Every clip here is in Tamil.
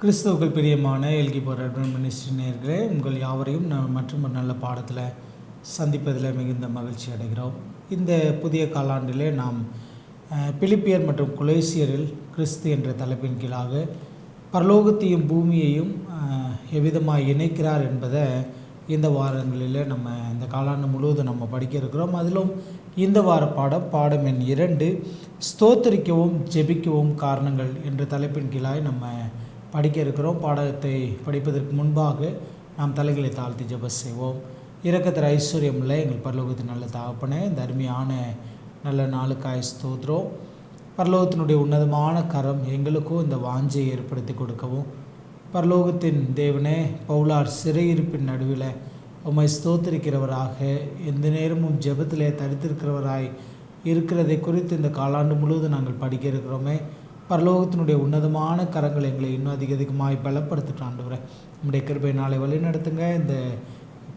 கிறிஸ்துவுக்குள் பிரியமான எல்கி போராட்டம் மினிஸ்ட்ரி நேயர்களே, உங்கள் யாவரையும் மற்றும் ஒரு நல்ல பாடத்தில் சந்திப்பதில் மிகுந்த மகிழ்ச்சி அடைகிறோம். இந்த புதிய காலாண்டிலே நாம் பிலிப்பியர் மற்றும் கொலோசியரில் கிறிஸ்து என்ற தலைப்பின் கீழாக பரலோகத்தையும் பூமியையும் எவ்விதமாக இணைக்கிறார் என்பதை இந்த வாரங்களில் நம்ம இந்த காலாண்டு முழுவதும் நம்ம படிக்க இருக்கிறோம். அதிலும் இந்த வார பாடம் எண் 2 ஸ்தோத்தரிக்கவும் ஜெபிக்கவும் காரணங்கள் என்ற தலைப்பின் கீழாக நம்ம படிக்க இருக்கிறோம். பாடத்தை படிப்பதற்கு முன்பாக நாம் தலைகளை தாழ்த்தி ஜெபம் செய்வோம். இரக்கத்தின் ஐஸ்வர்யமுள்ள எங்கள் பரலோகத்தின் நல்ல தகப்பனே, இந்த அருமையான நல்ல நாளுக்காய் ஸ்தோத்திரம். பரலோகத்தினுடைய உன்னதமான கரம் எங்களுக்கும் இந்த வாஞ்சையை ஏற்படுத்தி கொடுக்கவும், பரலோகத்தின் தேவனே, பவுலார் சிறையிருப்பின் நடுவில் உம்மை ஸ்தோத்திரிக்கிறவராக எந்த நேரமும் ஜெபத்திலே தரித்திருக்கிறவராய் இருக்கிறதை குறித்து இந்த காலாண்டு முழுவதும் நாங்கள் படிக்க இருக்கிறோமே. பரலோகத்தினுடைய உன்னதமான கரங்கள் எங்களை இன்னும் அதிகமாய் பலப்படுத்திட்டு ஆண்டவரே, நம்முடைய கிருபை நாளை வழி நடத்துங்க. இந்த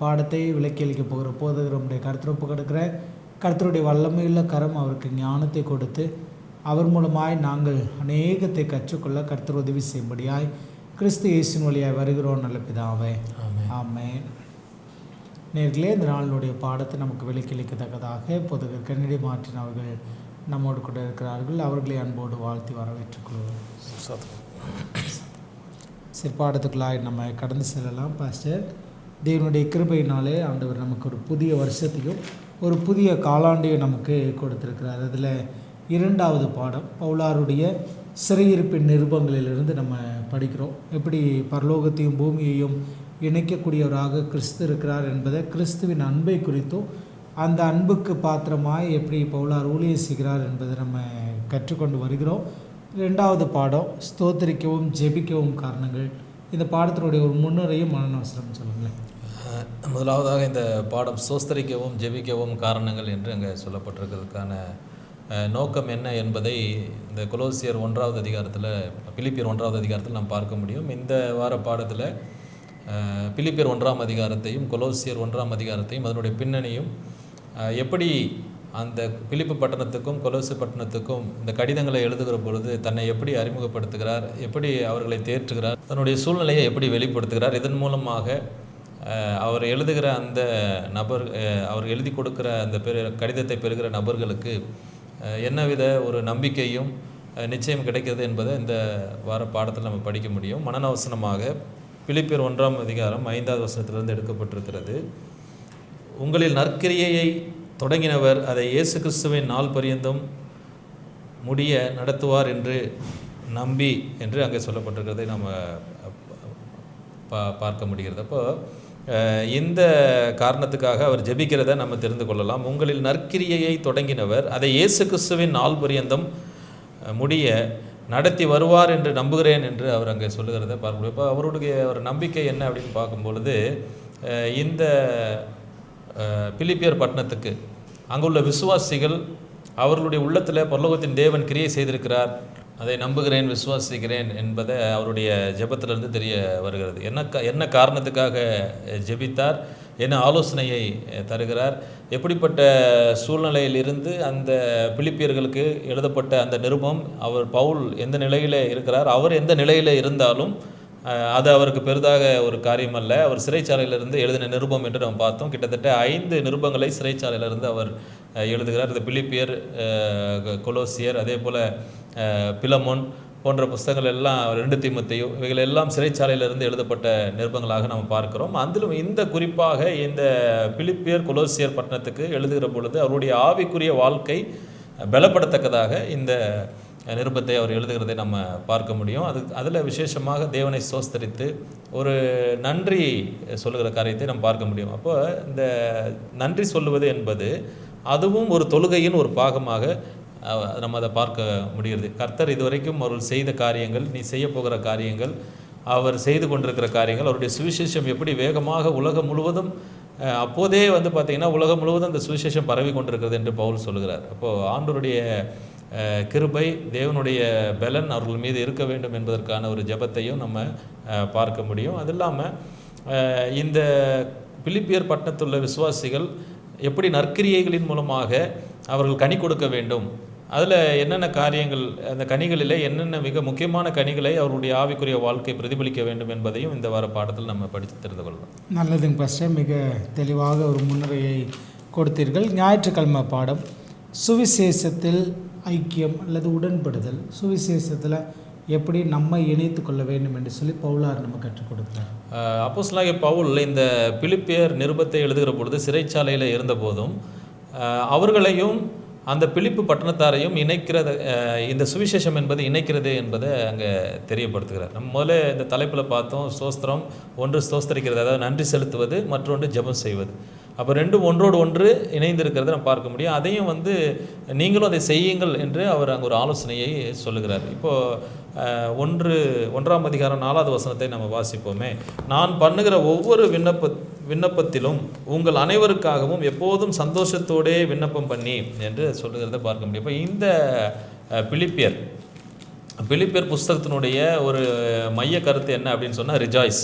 பாடத்தை விலக்கி அளிக்க போகிற போதகர் நம்முடைய கருத்துரப்பு கொடுக்கிற கர்த்தருடைய வல்லமையுள்ள கரம் அவருக்கு ஞானத்தை கொடுத்து அவர் மூலமாய் நாங்கள் அநேகத்தை கற்றுக்கொள்ள கர்த்தர் உதவி செய்யும்படியாய் கிறிஸ்து இயேசுவின் வழியாய் வருகிறோம் நல்ல பிதாவே, ஆமென். நேர்களே, இந்த நாளினுடைய பாடத்தை நமக்கு விலக்களிக்கத்தக்கதாக போதகர் கன்னடி மார்ட்டின் அவர்கள் நம்மோடு கூட இருக்கிறார்கள். அவர்களை அன்போடு வாழ்த்தி வரவேற்றுக் கொள்வோம். சரி, பாடத்துக்குள்ளாய் நம்ம கடந்து செல்லலாம். பாஸ்டர், தேவனுடைய கிருபையினாலே ஆண்டவர் நமக்கு ஒரு புதிய வருஷத்தையும் ஒரு புதிய காலாண்டையும் நமக்கு கொடுத்திருக்கிறார். அதில் 2வது பாடம் பவுலாருடைய சிறையிருப்பின் நிருபங்களிலிருந்து நம்ம படிக்கிறோம். எப்படி பரலோகத்தையும் பூமியையும் இணைக்கக்கூடியவராக கிறிஸ்து இருக்கிறார் என்பதை, கிறிஸ்துவின் அன்பை குறித்தும் அந்த அன்புக்கு பாத்திரமாய் எப்படி பவுலார் ஊழியம் செய்கிறார் என்பதை நம்ம கற்றுக்கொண்டு வருகிறோம். 2வது பாடம் ஸ்தோத்தரிக்கவும் ஜெபிக்கவும் காரணங்கள். இந்த பாடத்தினுடைய ஒரு முன்னுரையும் மனநவசரம் சொல்லுங்களேன். முதலாவதாக இந்த பாடம் ஸ்தோத்தரிக்கவும் ஜெபிக்கவும் காரணங்கள் என்று அங்கே சொல்லப்பட்டிருக்கிறதுக்கான நோக்கம் என்ன என்பதை இந்த கொலோசியர் 1வது அதிகாரத்தில், பிலிப்பியர் 1வது அதிகாரத்தில் நாம் பார்க்க முடியும். இந்த வார பாடத்தில் பிலிப்பியர் 1ஆம் அதிகாரத்தையும் கொலோசியர் 1ஆம் அதிகாரத்தையும் அதனுடைய பின்னணியும், எப்படி அந்த பிலிப்பு பட்டணத்துக்கும் கொலோசி பட்டணத்துக்கும் இந்த கடிதங்களை எழுதுகிற பொழுது தன்னை எப்படி அறிமுகப்படுத்துகிறார், எப்படி அவர்களை தேற்றுகிறார், தன்னுடைய சூழ்நிலையை எப்படி வெளிப்படுத்துகிறார், இதன் மூலமாக அவர் எழுதுகிற அந்த நபர், அவர் எழுதி கொடுக்குற அந்த கடிதத்தை பெறுகிற நபர்களுக்கு என்னவித ஒரு நம்பிக்கையும் நிச்சயம் கிடைக்கிறது என்பதை இந்த வார பாடத்தில் நம்ம படிக்க முடியும். மனநவசனமாக பிலிப்பியர் 1ஆம் அதிகாரம் 5வது வசனத்திலிருந்து எடுக்கப்பட்டிருக்கிறது. உங்களில் நற்கிரியையை தொடங்கினவர் அதை இயேசு கிறிஸ்துவின் நாள் பரியந்தம் முடிய நடத்துவார் என்று நம்பி என்று அங்கே சொல்லப்பட்டிருக்கிறதை நம்ம பார்க்க முடிகிறது. அப்போ இந்த காரணத்துக்காக அவர் ஜெபிக்கிறதை நம்ம தெரிந்து கொள்ளலாம். உங்களில் நற்கிரியையை தொடங்கினவர் அதை இயேசு கிறிஸ்துவின் நாள் பரியந்தம் முடிய நடத்தி வருவார் என்று நம்புகிறேன் என்று அவர் அங்கே சொல்லுகிறத பார்க்க முடியும். இப்போ அவருடைய ஒரு நம்பிக்கை என்ன அப்படின்னு பார்க்கும்பொழுது, இந்த பிலிப்பியர் பட்டணத்துக்கு அங்குள்ள விசுவாசிகள் அவர்களுடைய உள்ளத்தில் பரலோகத்தின் தேவன் கிரியை செய்திருக்கிறார், அதை நம்புகிறேன், விசுவாசிக்கிறேன் என்பதை அவருடைய ஜெபத்திலிருந்து தெரிய வருகிறது. என்ன காரணத்துக்காக ஜெபித்தார், என்ன ஆலோசனையை தருகிறார், எப்படிப்பட்ட சூழ்நிலையிலிருந்து அந்த பிலிப்பியர்களுக்கு எழுதப்பட்ட அந்த நிருபம், அவர் பவுல் எந்த நிலையில் இருக்கிறார், அவர் எந்த நிலையில் இருந்தாலும் அது அவருக்கு பெரிதாக ஒரு காரியம் அல்ல. அவர் சிறைச்சாலையிலிருந்து எழுதின நிருபம் என்று நாம் பார்த்தோம். கிட்டத்தட்ட 5 நிருபங்களை சிறைச்சாலையிலிருந்து அவர் எழுதுகிறார். இந்த பிலிப்பியர், கொலோசியர், அதே போல் பிலமோன் போன்ற புஸ்தகங்கள் எல்லாம், 2 தீமோத்தேயு, இவைகள் எல்லாம் சிறைச்சாலையிலிருந்து எழுதப்பட்ட நிருபங்களாக நாம் பார்க்கிறோம். அதிலும் இந்த குறிப்பாக இந்த பிலிப்பியர் கொலோசியர் பட்டணத்துக்கு எழுதுகிற பொழுது அவருடைய ஆவிக்குரிய வாழ்க்கை பலப்படத்தக்கதாக இந்த நிருபத்தை அவர் எழுதுகிறதை நம்ம பார்க்க முடியும். அதில் விசேஷமாக தேவனை ஸ்தோத்தரித்து ஒரு நன்றி சொல்லுகிற காரியத்தை நம்ம பார்க்க முடியும். அப்போ இந்த நன்றி சொல்லுவது என்பது அதுவும் ஒரு தொழுகையின் ஒரு பாகமாக நம்ம அதை பார்க்க முடிகிறது. கர்த்தர் இதுவரைக்கும் அவர்கள் செய்த காரியங்கள், நீ செய்ய போகிற காரியங்கள், அவர் செய்து கொண்டிருக்கிற காரியங்கள், அவருடைய சுவிசேஷம் எப்படி வேகமாக உலகம் முழுவதும், அப்போதே பார்த்திங்கன்னா உலகம் முழுவதும் அந்த சுவிசேஷம் பரவி கொண்டிருக்கிறது என்று பவுல் சொல்லுகிறார். அப்போது ஆண்டவருடைய கிருபை, தேவனுடைய பலன் அவர்கள் மீது இருக்க வேண்டும் என்பதற்கான ஒரு ஜெபத்தையும் நம்ம பார்க்க முடியும். அது இல்லாமல் இந்த பிலிப்பியர் பட்டணத்துள்ள விசுவாசிகள் எப்படி நற்கிரியைகளின் மூலமாக அவர்கள் கனி கொடுக்க வேண்டும், அதில் என்னென்ன காரியங்கள், அந்த கனிகளிலே என்னென்ன மிக முக்கியமான கனிகளை அவருடைய ஆவிக்குரிய வாழ்க்கை பிரதிபலிக்க வேண்டும் என்பதையும் இந்த வார பாடத்தில் நம்ம படித்து தெரிந்து கொள்ளலாம். நல்லதுங்க பாஸ்டர், மிக தெளிவாக ஒரு முன்னுரையை கொடுத்தீர்கள். ஞாயிற்றுக்கிழமை பாடம் சுவிசேஷத்தில் ஐக்கியம் அல்லது உடன்படுதல், சுவிசேஷத்தில் எப்படி நம்மை இணைத்து கொள்ள வேண்டும் என்று சொல்லி பவுலார் நம்ம கற்றுக் கொடுத்தார். அப்போஸ்தலனாகிய பவுல் இந்த பிலிப்பியர் நிருபத்தை எழுதுகிற பொழுது சிறைச்சாலையில் இருந்தபோதும் அவர்களையும் அந்த பிலிப்பு பட்டணத்தாரையும் இணைக்கிறது, இந்த சுவிசேஷம் என்பது இணைக்கிறது என்பதை அங்கே தெரியப்படுத்துகிறார். நம்ம முதல்ல இந்த தலைப்பில் பார்த்தோம், ஸ்தோத்திரம், ஒன்று ஸ்தோஸ்தரிக்கிறது, அதாவது நன்றி செலுத்துவது, மற்றொன்று ஜெபம் செய்வது. அப்போ ரெண்டும் ஒன்றோடு ஒன்று இணைந்திருக்கிறத நம்ம பார்க்க முடியும். அதையும் நீங்களும் அதை செய்யுங்கள் என்று அவர் அங்கே ஒரு ஆலோசனையை சொல்லுகிறார். இப்போது 1ஆம் அதிகாரம் 4வது வசனத்தை நம்ம வாசிப்போமே. நான் பண்ணுகிற ஒவ்வொரு விண்ணப்பத்திலும் உங்கள் அனைவருக்காகவும் எப்போதும் சந்தோஷத்தோடே விண்ணப்பம் பண்ணி என்று சொல்லுகிறத பார்க்க முடியும். இப்போ இந்த பிலிப்பியர் புஸ்தகத்தினுடைய ஒரு மைய கருத்து என்ன அப்படின்னு சொன்னால் ரிஜாய்ஸ்.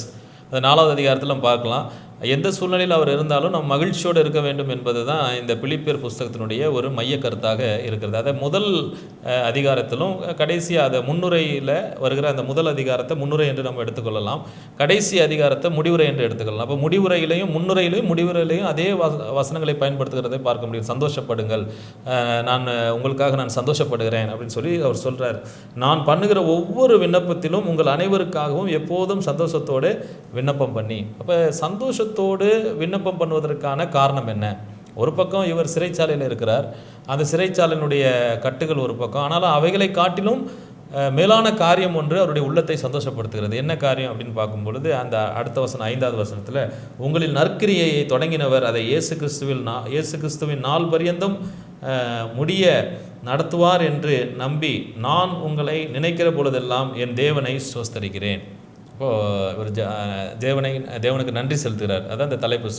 அது 4வது அதிகாரத்தில் நம்ம பார்க்கலாம். எந்த சூழ்நிலையில் அவர் இருந்தாலும் நம்ம மகிழ்ச்சியோடு இருக்க வேண்டும் என்பது தான் இந்த பிலிப்பியர் புஸ்தகத்தினுடைய ஒரு மைய கருத்தாக இருக்கிறது. அதை முதல் அதிகாரத்திலும் கடைசியாக அதை முன்னுரையில் வருகிற அந்த முதல் அதிகாரத்தை முன்னுரை என்று நம்ம எடுத்துக்கொள்ளலாம், கடைசி அதிகாரத்தை முடிவுரை என்று எடுத்துக்கொள்ளலாம். அப்போ முடிவுரையிலையும் முடிவுரையிலையும் அதே வசனங்களை பயன்படுத்துகிறதை பார்க்க முடியும். சந்தோஷப்படுங்கள், நான் சந்தோஷப்படுகிறேன் அப்படின்னு சொல்லி அவர் சொல்கிறார். நான் பண்ணுகிற ஒவ்வொரு விண்ணப்பத்திலும் உங்கள் அனைவருக்காகவும் எப்போதும் சந்தோஷத்தோடு விண்ணப்பம் பண்ணி. அப்போ சந்தோஷத்தோடு விண்ணப்பம் பண்ணுவதற்கான காரணம் என்ன? ஒரு பக்கம் இவர் சிறைச்சாலையில் இருக்கிறார், அந்த சிறைச்சாலையினுடைய கட்டுகள் ஒரு பக்கம், ஆனாலும் அவைகளை காட்டிலும் மேலான காரியம் ஒன்று அவருடைய உள்ளத்தை சந்தோஷப்படுத்துகிறது. என்ன காரியம் அப்படின்னு பார்க்கும் பொழுது அந்த அடுத்த வசனம் 5வது வசனத்தில், உங்களில் நற்கிரியையை தொடங்கினவர் அதை இயேசு கிறிஸ்துவின் நாள் பரியந்தம் முடிய நடத்துவார் என்று நம்பி நான் உங்களை நினைக்கிற பொழுதெல்லாம் என் தேவனை ஸ்தோஸ்தரிக்கிறேன். இப்போது இவர் தேவனுக்கு நன்றி செலுத்துகிறார். அதான் இந்த தலைப்பு,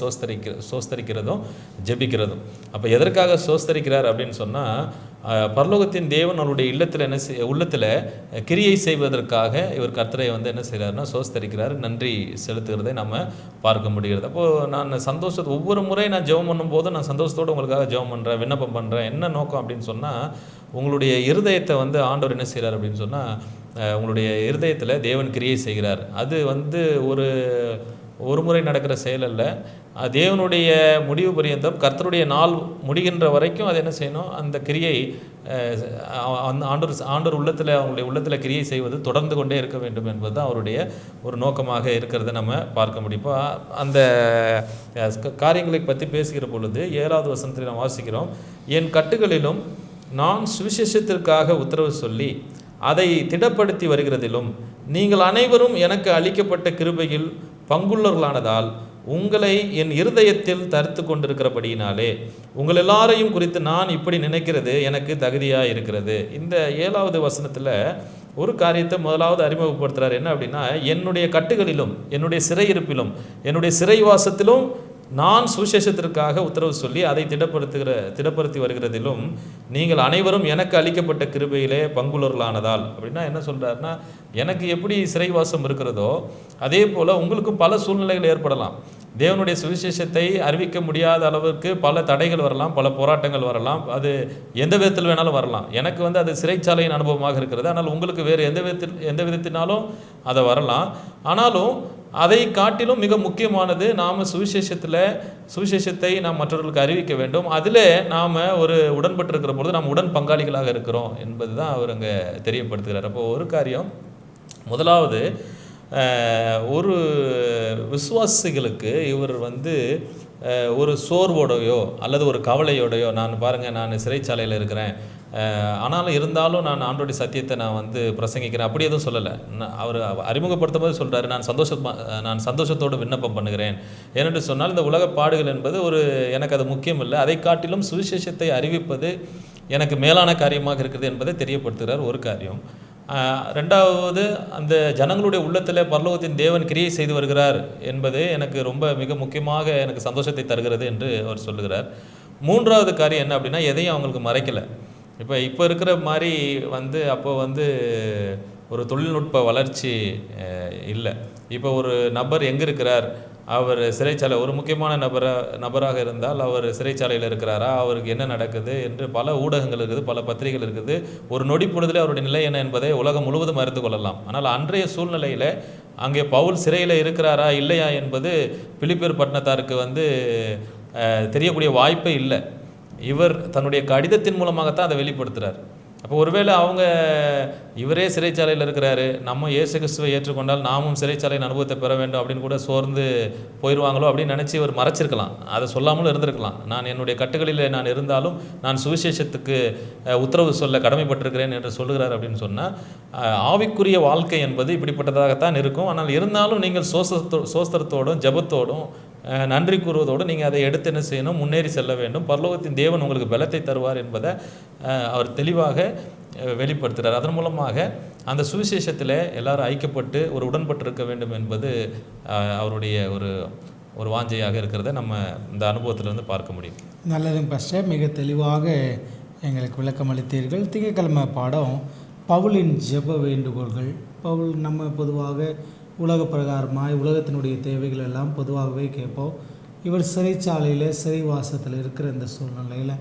சோஸ்தரிக்கிறதும் ஜெபிக்கிறதும். அப்போ எதற்காக சோஸ்தரிக்கிறார் அப்படின்னு சொன்னால், பரலோகத்தின் தேவன் அவருடைய உள்ளத்தில் கிரியை செய்வதற்காக இவர் கர்த்தரை என்ன செய்கிறாருன்னா சோஸ்தரிக்கிறார், நன்றி செலுத்துகிறதை நம்ம பார்க்க முடிகிறது. அப்போது நான் ஒவ்வொரு முறை நான் ஜெபம் பண்ணும்போது நான் சந்தோஷத்தோடு உங்களுக்காக ஜெபம் பண்ணுறேன், விண்ணப்பம் பண்ணுறேன். என்ன நோக்கம் அப்படின்னு சொன்னால், உங்களுடைய இருதயத்தை ஆண்டவர் என்ன செய்கிறார் அப்படின்னு சொன்னால், உங்களுடைய இருதயத்தில் தேவன் கிரியை செய்கிறார். அது ஒரு முறை நடக்கிற செயல் அல்ல. தேவனுடைய முடிவு பரியந்தம், கர்த்தருடைய நாள் முடிகின்ற வரைக்கும் அது என்ன செய்யணும், அந்த கிரியை ஆண்டவர் அவங்களுடைய உள்ளத்தில் கிரியை செய்வது தொடர்ந்து கொண்டே இருக்க வேண்டும் என்பது தான் அவருடைய ஒரு நோக்கமாக இருக்கிறத நம்ம பார்க்க முடியும். இப்போ அந்த காரியங்களை பற்றி பேசுகிற பொழுது 7வது வசனத்தில் நாம் வாசிக்கிறோம், என் கட்டுகளிலும் நான் சுவிசேஷத்திற்காக உத்தரவு சொல்லி அதை திடப்படுத்தி வருகிறதிலும் நீங்கள் அனைவரும் எனக்கு அளிக்கப்பட்ட கிருபையில் பங்குள்ளவர்களானதால் உங்களை என் இருதயத்தில் தரித்து கொண்டிருக்கிறபடியினாலே உங்கள் எல்லாரையும் குறித்து நான் இப்படி நினைக்கிறது எனக்கு தகுதியாக இருக்கிறது. இந்த 7வது வசனத்தில் ஒரு காரியத்தை முதலாவது அறிமுகப்படுத்துகிறார். என்ன அப்படின்னா, என்னுடைய கட்டுகளிலும் என்னுடைய சிறையிருப்பிலும் என்னுடைய சிறைவாசத்திலும் நான் சுவிசேஷத்திற்காக உத்தரவு சொல்லி அதை திடப்படுத்தி வருகிறதிலும் நீங்கள் அனைவரும் எனக்கு அளிக்கப்பட்ட கிருபையிலே பங்குள்ளவர்களானதால். அப்படின்னா என்ன சொல்கிறாருன்னா, எனக்கு எப்படி சிறைவாசம் இருக்கிறதோ அதே போல் உங்களுக்கும் பல சூழ்நிலைகள் ஏற்படலாம். தேவனுடைய சுவிசேஷத்தை அறிவிக்க முடியாத அளவுக்கு பல தடைகள் வரலாம், பல போராட்டங்கள் வரலாம், அது எந்த விதத்தில் வேணாலும் வரலாம். எனக்கு அது சிறைச்சாலையின் அனுபவமாக இருக்கிறது, ஆனால் உங்களுக்கு வேறு எந்த விதத்தினாலும் அதை வரலாம். ஆனாலும் அதை காட்டிலும் மிக முக்கியமானது, நாம் சுவிசேஷத்தை நாம் மற்றவர்களுக்கு அறிவிக்க வேண்டும். அதில் நாம் ஒரு உடன்பட்டு இருக்கிற பொழுது நாம் உடன் பங்காளிகளாக இருக்கிறோம் என்பது தான் அவர் அங்கே தெரியப்படுத்துகிறார். அப்போது ஒரு காரியம், முதலாவது ஒரு விசுவாசிகளுக்கு இவர் ஒரு சோர்வோடையோ அல்லது ஒரு கவலையோடையோ, நான் சிறைச்சாலையில் இருக்கிறேன், ஆனாலும் இருந்தாலும் நான் ஆண்டோடைய சத்தியத்தை நான் பிரசங்கிக்கிறேன், அப்படி எதுவும் சொல்லலை. அவர் அறிமுகப்படுத்தும் போது சொல்கிறாரு, நான் சந்தோஷத்தோடு விண்ணப்பம் பண்ணுகிறேன். ஏனென்று சொன்னால் இந்த உலக பாடுகள் என்பது எனக்கு அது முக்கியம் இல்லை, அதை காட்டிலும் சுவிசேஷத்தை அறிவிப்பது எனக்கு மேலான காரியமாக இருக்குது என்பதை தெரியப்படுத்துகிறார். ஒரு காரியம். ரெண்டாவது, அந்த ஜனங்களுடைய உள்ளத்தில் பரலோகத்தின் தேவன் கிரியை செய்து வருகிறார் என்பது எனக்கு ரொம்ப மிக முக்கியமாக எனக்கு சந்தோஷத்தை தருகிறது என்று அவர் சொல்லுகிறார். மூன்றாவது காரியம் என்ன அப்படின்னா, எதையும் அவங்களுக்கு மறைக்கலை. இப்போ இருக்கிற மாதிரி அப்போ ஒரு தொழில்நுட்ப வளர்ச்சி இல்லை. இப்போ ஒரு நபர் எங்கே இருக்கிறார், அவர் சிறைச்சாலை ஒரு முக்கியமான நபராக இருந்தால் அவர் சிறைச்சாலையில் இருக்கிறாரா, அவருக்கு என்ன நடக்குது என்று பல ஊடகங்கள் இருக்குது, பல பத்திரிகைகள் இருக்குது. ஒரு நொடி பொழுதிலே அவருடைய நிலை என்ன என்பதை உலகம் முழுவதும் அறிந்து கொள்ளலாம். ஆனால் அன்றைய சூழ்நிலையில் அங்கே பவுல் சிறையில் இருக்கிறாரா இல்லையா என்பது பிலிப்பியர் பட்டணத்தாருக்கு தெரியக்கூடிய வாய்ப்பே இல்லை. இவர் தன்னுடைய கடிதத்தின் மூலமாகத்தான் அதை வெளிப்படுத்துகிறார். அப்போ ஒருவேளை இவரே சிறைச்சாலையில் இருக்கிறாரு, நம்ம இயேசு கிறிஸ்துவை ஏற்றுக்கொண்டால் நாமும் சிறைச்சாலையின் அனுபவத்தை பெற வேண்டும் அப்படின்னு கூட சோர்ந்து போயிடுவாங்களோ அப்படின்னு நினச்சி இவர் மறைச்சிருக்கலாம், அதை சொல்லாமலும் இருந்திருக்கலாம். நான் என்னுடைய கட்டுகளில் நான் இருந்தாலும் நான் சுவிசேஷத்துக்கு உத்தரவு சொல்ல கடமைப்பட்டிருக்கிறேன் என்று சொல்லுகிறார் அப்படின்னு சொன்னால், ஆவிக்குரிய வாழ்க்கை என்பது இப்படிப்பட்டதாகத்தான் இருக்கும். ஆனால் இருந்தாலும் நீங்கள் சோஸ்திரத்தோடும் ஜபத்தோடும் நன்றி கூறுவதோடு நீங்கள் அதை எடுத்து என்ன செய்யணும், முன்னேறி செல்ல வேண்டும். பரலோகத்தின் தேவன் உங்களுக்கு பலத்தை தருவார் என்பதை அவர் தெளிவாக வெளிப்படுத்துகிறார். அதன் மூலமாக அந்த சுவிசேஷத்தில் எல்லாரும் ஐக்கியப்பட்டு ஒரு உடன்பட்டு இருக்க வேண்டும் என்பது அவருடைய ஒரு வாஞ்சையாக இருக்கிறத நம்ம இந்த அனுபவத்திலிருந்து பார்க்க முடியும். நல்லது பாஸ்டர், மிக தெளிவாக எங்களுக்கு விளக்கம் அளித்தீர்கள். திங்கட்கிழமை பாடம் பவுலின் ஜெப வேண்டுகோள்கள். பவுல் நம்ம பொதுவாக உலக பிரகாரமாய் உலகத்தினுடைய தேவைகள் எல்லாம் பொதுவாகவே கேட்போம். இவர் சிறைச்சாலையில் சிறைவாசத்தில் இருக்கிற இந்த சூழ்நிலையில்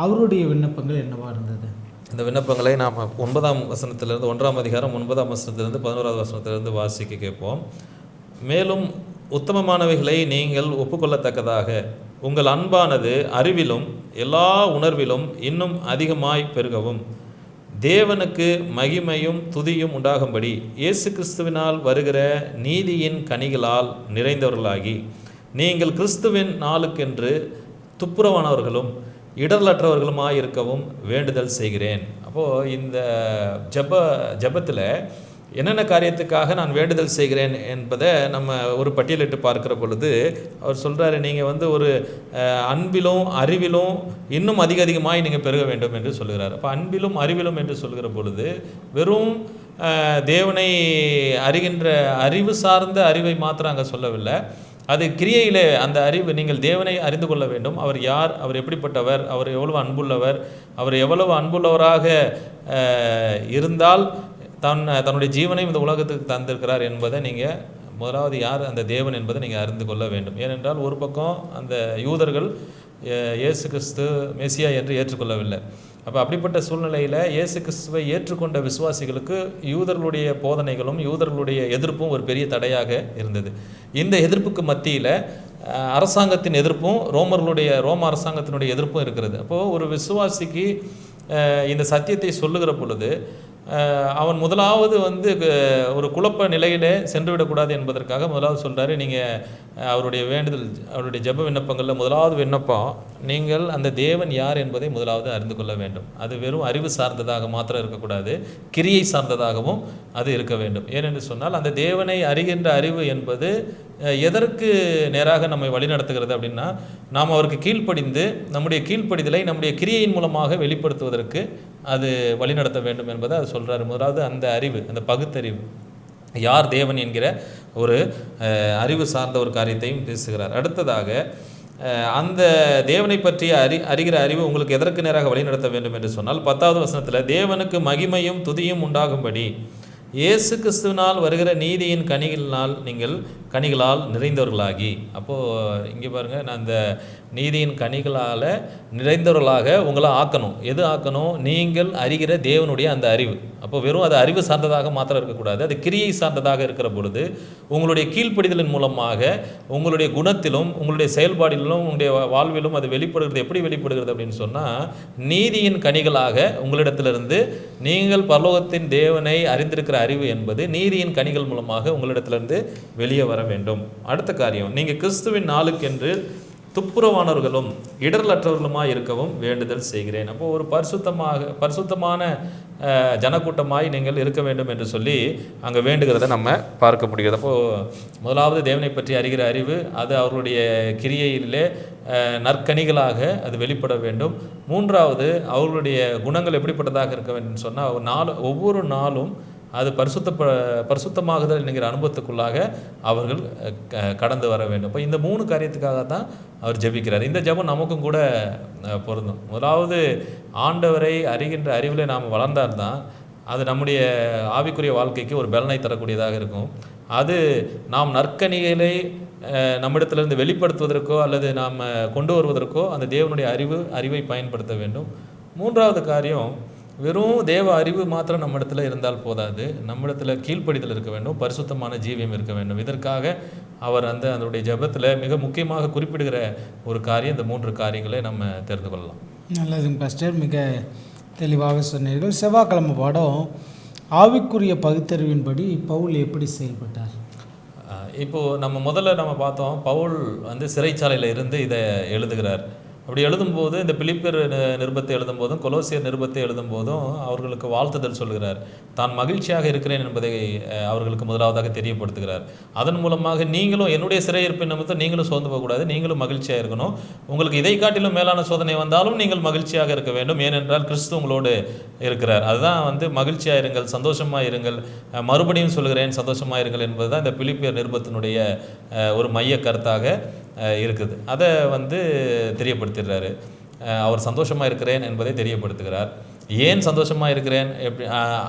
அவருடைய விண்ணப்பங்கள் என்னவாக இருந்தது? இந்த விண்ணப்பங்களை நாம் 9ஆம் வசனத்திலிருந்து 1ஆம் அதிகாரம் 9ஆம் வசனத்திலிருந்து 11ஆவது வசனத்திலிருந்து வாசிக்க கேட்போம். மேலும் உத்தமமானவைகளை நீங்கள் ஒப்புக்கொள்ளத்தக்கதாக உங்கள் அன்பானது அறிவிலும் எல்லா உணர்விலும் இன்னும் அதிகமாய் பெருகவும், தேவனுக்கு மகிமையும் துதியும் உண்டாகும்படி இயேசு கிறிஸ்துவினால் வருகிற நீதியின் கனிகளால் நிறைந்தவர்களாகி நீங்கள் கிறிஸ்துவின் நாளுக்கென்று துப்புரவானவர்களும் இடரலற்றவர்களுமாய் இருக்கவும் வேண்டுதல் செய்கிறேன். அப்போது இந்த ஜபத்தில் என்னென்ன காரியத்துக்காக நான் வேண்டுதல் செய்கிறேன் என்பதை நம்ம ஒரு பட்டியலிட்டு பார்க்குற பொழுது அவர் சொல்கிறாரு, நீங்கள் ஒரு அன்பிலும் அறிவிலும் இன்னும் அதிகமாய் நீங்கள் பெருக வேண்டும் என்று சொல்கிறார். அப்போ அன்பிலும் அறிவிலும் என்று சொல்கிற பொழுது வெறும் தேவனை அறிகின்ற அறிவு சார்ந்த அறிவை மாத்திரம் அங்கே சொல்லவில்லை. அது கிரியையிலே அந்த அறிவு, நீங்கள் தேவனை அறிந்து கொள்ள வேண்டும். அவர் யார், அவர் எப்படிப்பட்டவர், அவர் எவ்வளவு அன்புள்ளவர், அவர் எவ்வளவு அன்புள்ளவராக இருந்தால் தன்னுடைய ஜீவனையும் இந்த உலகத்துக்கு தந்திருக்கிறார் என்பதை நீங்கள் முதலாவது யார் அந்த தேவன் என்பதை நீங்கள் அறிந்து கொள்ள வேண்டும். ஏனென்றால் ஒரு பக்கம் அந்த யூதர்கள் இயேசு கிறிஸ்து மெசியா என்று ஏற்றுக்கொள்ளவில்லை. அப்போ அப்படிப்பட்ட சூழ்நிலையில் இயேசு கிறிஸ்துவை ஏற்றுக்கொண்ட விசுவாசிகளுக்கு யூதர்களுடைய போதனைகளும் யூதர்களுடைய எதிர்ப்பும் ஒரு பெரிய தடையாக இருந்தது. இந்த எதிர்ப்புக்கு மத்தியில் அரசாங்கத்தின் எதிர்ப்பும் ரோம அரசாங்கத்தினுடைய எதிர்ப்பும் இருக்கிறது. அப்போது ஒரு விசுவாசிக்கு இந்த சத்தியத்தை சொல்லுகிற பொழுது அவன் முதலாவது ஒரு குழப்ப நிலையிலே சென்று விடக்கூடாது என்பதற்காக முதலாவது சொல்கிறாரு, நீங்கள் அவருடைய வேண்டுதல், அவருடைய ஜெப விண்ணப்பங்களில் முதலாவது விண்ணப்பம், நீங்கள் அந்த தேவன் யார் என்பதை முதலாவது அறிந்து கொள்ள வேண்டும். அது வெறும் அறிவு சார்ந்ததாக மாத்திரம் இருக்கக்கூடாது, கிரியை சார்ந்ததாகவும் அது இருக்க வேண்டும். ஏனென்று சொன்னால் அந்த தேவனை அறிகின்ற அறிவு என்பது எதற்கு நேராக நம்மை வழிநடத்துகிறது அப்படின்னா, நாம் அவருக்கு கீழ்ப்படிந்து நம்முடைய கீழ்ப்படிதலை நம்முடைய கிரியையின் மூலமாக வெளிப்படுத்துவதற்கு அது வழிநடத்த வேண்டும் என்பதை அது சொல்கிறாரு. முதலாவது அந்த அறிவு, அந்த பகுத்தறிவு, யார் தேவன் என்கிற ஒரு அறிவு சார்ந்த ஒரு காரியத்தையும் பேசுகிறார். அடுத்ததாக அந்த தேவனை பற்றிய அறிகிற அறிவு உங்களுக்கு எதற்கு நேராக வழிநடத்த வேண்டும் என்று சொன்னால் 10வது வசனத்தில் தேவனுக்கு மகிமையும் துதியும் உண்டாகும்படி இயேசு கிறிஸ்துவினால் வருகிற நீதியின் கனிகளால் நிறைந்தவர்களாகி. அப்போது இங்கே பாருங்கள், நான் இந்த நீதியின் கனிகளால் நிறைந்தவர்களாக உங்களை ஆக்கணும். எது ஆக்கணும்? நீங்கள் அறிகிற தேவனுடைய அந்த அறிவு. அப்போ வெறும் அது அறிவு சார்ந்ததாக மாத்திரம் இருக்கக்கூடாது, அது கிரியை சார்ந்ததாக இருக்கிற பொழுது உங்களுடைய கீழ்ப்படிதலின் மூலமாக உங்களுடைய குணத்திலும் உங்களுடைய செயல்பாடிலும் உங்களுடைய வாழ்விலும் அது வெளிப்படுகிறது. எப்படி வெளிப்படுகிறது அப்படின்னு சொன்னால், நீதியின் கனிகளாக உங்களிடத்திலிருந்து நீங்கள் பரலோகத்தின் தேவனை அறிந்திருக்கிற அறிவு என்பது நீதியின் கனிகள் மூலமாக உங்களிடத்திலிருந்து வெளியே வர வேண்டும். அடுத்த காரியம், நீங்கள் கிறிஸ்துவின் நாளுக்கென்று துப்புரவானவர்களும் இடரலற்றவர்களுமாய் இருக்கவும் வேண்டுதல் செய்கிறேன். அப்போது ஒரு பரிசுத்தமான ஜனக்கூட்டமாய் நீங்கள் இருக்க வேண்டும் என்று சொல்லி அங்கே வேண்டுகிறத நம்ம பார்க்க முடிகிறது. அப்போது முதலாவது தேவனை பற்றி அறிகிற அறிவு, அது அவர்களுடைய கிரியையிலே நற்கனிகளாக அது வெளிப்பட வேண்டும். மூன்றாவது, அவர்களுடைய குணங்கள் எப்படிப்பட்டதாக இருக்க வேண்டும் சொன்னால், ஒவ்வொரு நாளும் அது பரிசுத்தமாகுதல் என்கிற அனுபவத்துக்குள்ளாக அவர்கள் கடந்து வர வேண்டும். இப்போ இந்த 3 காரியத்துக்காக தான் அவர் ஜெபிக்கிறார். இந்த ஜெபம் நமக்கும் கூட பொருந்தும். முதலாவது, ஆண்டவரை அறிகின்ற அறிவில் நாம் வளர்ந்தால்தான் அது நம்முடைய ஆவிக்குரிய வாழ்க்கைக்கு ஒரு பலனை தரக்கூடியதாக இருக்கும். அது நாம் நற்கனிகளை நம்மிடத்திலிருந்து வெளிப்படுத்துவதற்கோ அல்லது நாம் கொண்டு வருவதற்கோ அந்த தேவனுடைய அறிவை பயன்படுத்த வேண்டும். மூன்றாவது காரியம், வெறும் தேவ அறிவு மாத்திரம் நம்மிடத்தில் இருந்தால் போதாது, நம்மிடத்தில் கீழ்ப்படிதல் இருக்க வேண்டும், பரிசுத்தமான ஜீவியம் இருக்க வேண்டும். இதற்காக அவர் அதனுடைய ஜெபத்தில் மிக முக்கியமாக குறிப்பிடுகிற ஒரு காரியம், இந்த 3 காரியங்களை நம்ம தெரிந்து கொள்ளலாம். நல்லதுங்க பாஸ்டர், மிக தெளிவாக சொன்னீர்கள். செவ்வாய்க்கிழமை பாடம் ஆவிக்குரிய பகுத்தறிவின்படி பவுல் எப்படி செயல்பட்டார்? இப்போது நம்ம பார்த்தோம், பவுல் சிறைச்சாலையில் இருந்து இதை எழுதுகிறார். அப்படி எழுதும்போது இந்த பிலிப்பியர் நிருபத்தை எழுதும்போதும் கொலோசியர் நிருபத்தை எழுதும்போதும் அவர்களுக்கு வாழ்த்துதல் சொல்கிறார். தான் மகிழ்ச்சியாக இருக்கிறேன் என்பதை அவர்களுக்கு முதலாவதாக தெரியப்படுத்துகிறார். அதன் மூலமாக நீங்களும் என்னுடைய சிறையிருப்பின் நிமித்தம் நீங்களும் சோர்ந்து போகக்கூடாது, நீங்களும் மகிழ்ச்சியாக இருக்கணும். உங்களுக்கு இதை காட்டிலும் மேலான சோதனை வந்தாலும் நீங்கள் மகிழ்ச்சியாக இருக்க வேண்டும், ஏனென்றால் கிறிஸ்து உங்களோடு இருக்கிறார். அதுதான் மகிழ்ச்சியாக இருங்கள், சந்தோஷமாக இருங்கள், மறுபடியும் சொல்கிறேன் சந்தோஷமாக இருங்கள் என்பது தான் இந்த பிலிப்பியர் நிருபத்தினுடைய ஒரு மைய கருத்தாக இருக்குது. அதை தெரியப்படுத்திடுறாரு. அவர் சந்தோஷமாக இருக்கிறேன் என்பதை தெரியப்படுத்துகிறார். ஏன் சந்தோஷமாக இருக்கிறேன்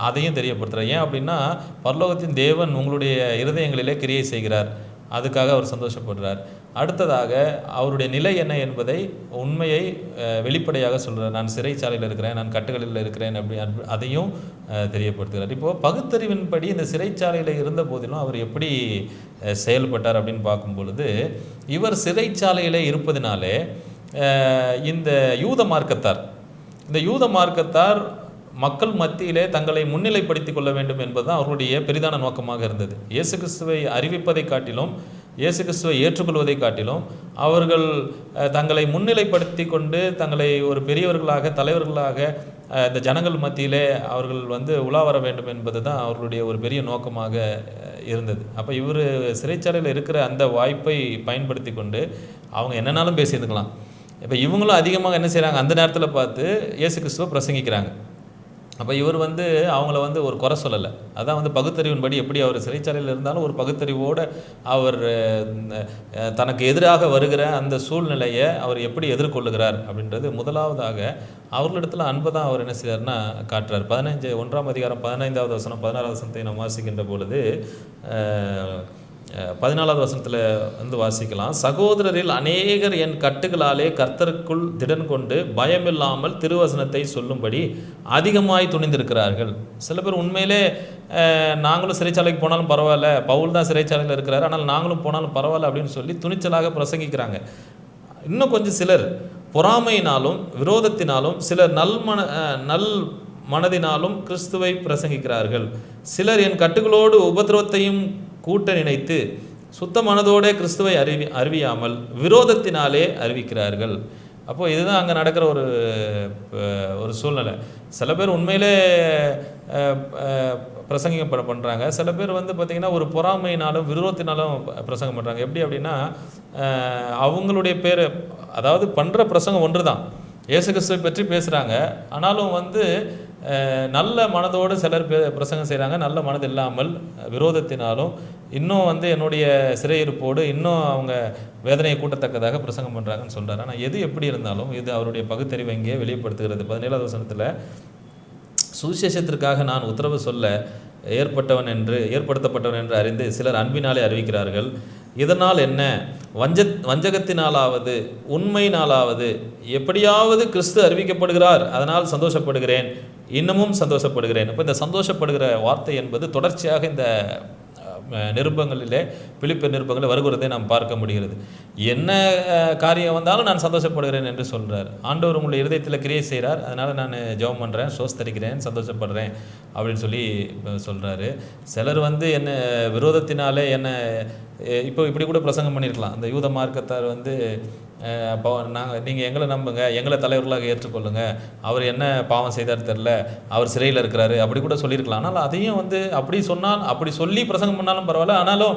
அதையும் தெரியப்படுத்துகிறார். ஏன் அப்படின்னா, பரலோகத்தின் தேவன் உங்களுடைய இருதயங்களிலே கிரியை செய்கிறார், அதுக்காக அவர் சந்தோஷப்படுறார். அடுத்ததாக அவருடைய நிலை என்ன என்பதை உண்மையை வெளிப்படையாக சொல்கிறார். நான் சிறைச்சாலையில் இருக்கிறேன், நான் கட்டுகளில் இருக்கிறேன் அதையும் தெரியப்படுத்துகிறார். இப்போது பகுத்தறிவின்படி இந்த சிறைச்சாலையில் இருந்த போதிலும் அவர் எப்படி செயல்பட்டார் அப்படின்னு பார்க்கும் பொழுது, இவர் சிறைச்சாலையில் இருப்பதினாலே இந்த யூத மார்க்கத்தார் மக்கள் மத்தியிலே தங்களை முன்னிலைப்படுத்திக் கொள்ள வேண்டும் என்பதுதான் அவர்களுடைய பெரிதான நோக்கமாக இருந்தது. இயேசு கிறிஸ்துவை அறிவிப்பதை காட்டிலும், இயேசு கிறிஸ்துவை ஏற்றுக்கொள்வதை காட்டிலும் அவர்கள் தங்களை முன்னிலைப்படுத்தி கொண்டு தங்களை ஒரு பெரியவர்களாக, தலைவர்களாக இந்த ஜனங்கள் மத்தியிலே அவர்கள் உலா வர வேண்டும் என்பது தான் அவர்களுடைய ஒரு பெரிய நோக்கமாக இருந்தது. அப்போ இவர் சிறைச்சாலையில் இருக்கிற அந்த வாய்ப்பை பயன்படுத்தி கொண்டு அவங்க என்னன்னாலும் பேசியிருந்துக்கலாம். இப்போ இவங்களும் அதிகமாக என்ன செய்கிறாங்க, அந்த நேரத்தில் பார்த்து இயேசு கிறிஸ்துவை பிரசங்கிக்கிறாங்க. அப்போ இவர் அவங்கள ஒரு குறை சொல்லலை. அதான் பகுத்தறிவின்படி எப்படி அவர் சிறைச்சாலையில் இருந்தாலும் ஒரு பகுத்தறிவோடு அவர் தனக்கு எதிராக வருகிற அந்த சூழ்நிலையை அவர் எப்படி எதிர்கொள்ளுகிறார் அப்படின்றது முதலாவதாக அவர்களிடத்தில் அன்பை தான் அவர் என்ன செய்கிறார்னா காட்டுறார். 1ஆம் அதிகாரம் 15வது வசனம் 16வது வசனத்தை நாம் வாசிக்கின்ற பொழுது 14வது வசனத்தில் வாசிக்கலாம். சகோதரரில் அநேகர் என் கட்டுகளாலே கர்த்தருக்குள் திடன் கொண்டு பயமில்லாமல் திருவசனத்தை சொல்லும்படி அதிகமாய் துணிந்திருக்கிறார்கள். சில பேர் உண்மையிலே நாங்களும் சிறைச்சாலைக்கு போனாலும் பரவாயில்ல, பவுல் தான் சிறைச்சாலையில் இருக்கிறார், ஆனால் நாங்களும் போனாலும் பரவாயில்ல அப்படின்னு சொல்லி துணிச்சலாக பிரசங்கிக்கிறாங்க. இன்னும் கொஞ்சம் சிலர் பொறாமையினாலும் விரோதத்தினாலும், சிலர் நல் மனதினாலும் கிறிஸ்துவை பிரசங்கிக்கிறார்கள். சிலர் என் கட்டுகளோடு உபத்திரவத்தையும் கூட்ட நினைத்து சுத்த மனதோட கிறிஸ்துவை அறிவியாமல் விரோதத்தினாலே அறிவிக்கிறார்கள். அப்போது இதுதான் அங்கே நடக்கிற ஒரு சூழ்நிலை. சில பேர் உண்மையிலே பிரசங்கம் பண்ணுறாங்க, சில பேர் பார்த்திங்கன்னா ஒரு பொறாமையினாலும் விரோதத்தினாலும் பிரசங்கம் பண்ணுறாங்க. எப்படி அப்படின்னா, அவங்களுடைய பேர், அதாவது பண்ணுற பிரசங்கம் ஒன்று தான், இயேசு கிறிஸ்துவை பற்றி பேசுகிறாங்க, ஆனாலும் நல்ல மனதோடு சிலர் பிரசங்கம் செய்கிறாங்க, நல்ல மனது இல்லாமல் விரோதத்தினாலும் இன்னும் என்னுடைய சிறையிருப்போடு இன்னும் அவங்க வேதனையை கூட்டத்தக்கதாக பிரசங்கம் பண்ணுறாங்கன்னு சொல்கிறார். ஆனால் எது எப்படி இருந்தாலும் இது அவருடைய பகுத்தறிவை இங்கே வெளிப்படுத்துகிறது. 17வது வசனத்தில், சுவிசேஷத்திற்காக நான் உத்தரவு சொல்ல ஏற்படுத்தப்பட்டவன் என்று அறிந்து சிலர் அன்பினாலே அறிவிக்கிறார்கள். இதனால் என்ன, வஞ்சகத்தினாலாவது உண்மையினாலாவது எப்படியாவது கிறிஸ்து அறிவிக்கப்படுகிறார், அதனால் சந்தோஷப்படுகிறேன், இன்னமும் சந்தோஷப்படுகிறேன். இப்போ இந்த சந்தோஷப்படுகிற வார்த்தை என்பது தொடர்ச்சியாக இந்த நிருபங்களிலே, பிலிப்பியர் நிருபங்களில் வருகிறதை நாம் பார்க்க முடிகிறது. என்ன காரியம் வந்தாலும் நான் சந்தோஷப்படுகிறேன் என்று சொல்கிறார். ஆண்டவர் உங்களுடைய இருதயத்தில் கிரியை செய்கிறார், அதனால் நான் ஜெபம் பண்ணுறேன், சோஸ்தரிக்கிறேன், சந்தோஷப்படுறேன் அப்படின்னு சொல்லி சொல்கிறாரு. சிலர் என்ன விரோதத்தினாலே என்ன இப்போ இப்படி கூட பிரசங்கம் பண்ணியிருக்கலாம். அந்த யூத மார்க்கத்தார் நீங்கள் எங்களை நம்புங்க, எங்களை தலைவர்களாக ஏற்றுக்கொள்ளுங்க, அவர் என்ன பாவம் செய்தார் தெரில, அவர் சிறையில் இருக்கிறாரு, அப்படி கூட சொல்லியிருக்கலாம். ஆனால் அதையும் அப்படி சொன்னால், அப்படி சொல்லி பிரசங்கம் பண்ணாலும் பரவாயில்ல, ஆனாலும்